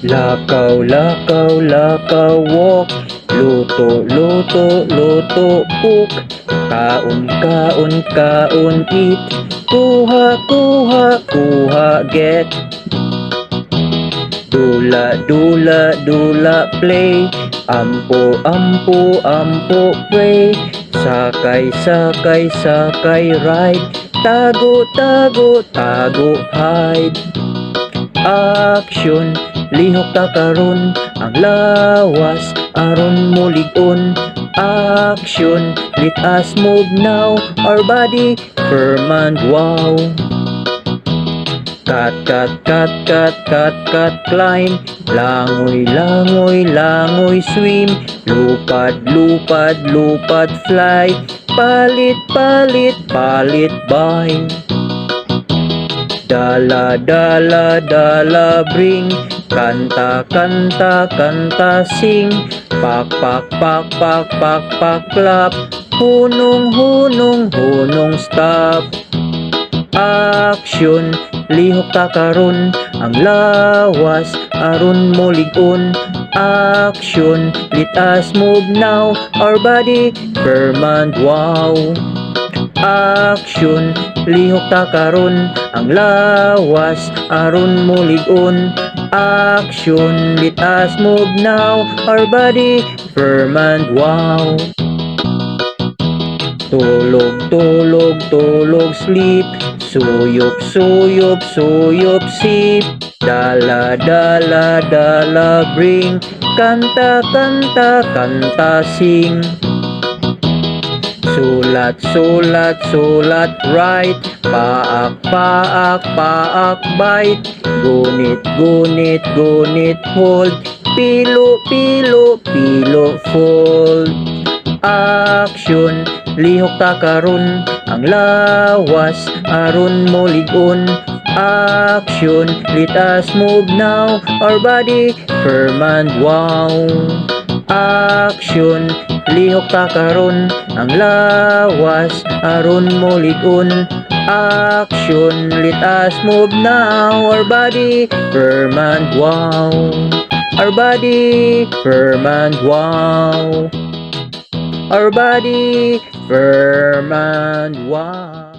Lakaw, lakaw, lakaw, walk. Luto, luto, luto, cook. Kaon, kaon, kaon, eat. Kuha, kuha, kuha, get. Dula, dula, dula, play. Ampo, ampo, ampo, pray. Sakay, sakay, sakay, ride. Tago, tago, tago, hide. Action, lihok ta karon ang lawas aron mulig-on. Action, let us move now, our body firm and wow. Cut, cut, cut, cut, cut, cut, climb. Langoy, langoy, langoy, swim. Lupad, lupad, lupad, fly. Palit, palit, palit, buy. Dala, dala, dala, bring. Kanta, kanta, kanta, sing. Pak, pak, pak, pak, pak, pak, clap. Hunong, hunong, hunong, stop. Action, lihok ta karon ang lawas aron mulig-on. Action, let us move now, our body firm and wow. Action, lihok ta karon ang lawas aron mulig-on. Action, let us move now, our body firm and wow. Tulog, tulog, tulog, sleep. Suyop, suyop, suyop, sip. Dala, dala, dala, bring. Kanta, kanta, kanta, sing. Sulat, sulat, sulat, write. Paak, paak, paak, bite. Gunit, gunit, gunit, hold. Pilo, pilo, pilo, fold. Action, lihok ta karon ang lawas aron mulig-on. Action, let us move now, our body firm and wow. Action, lihok ta karon ang lawas aron mulig-on. Action, let us move now, our body firm and wow. Our body firm and wow. Our body firm and wow.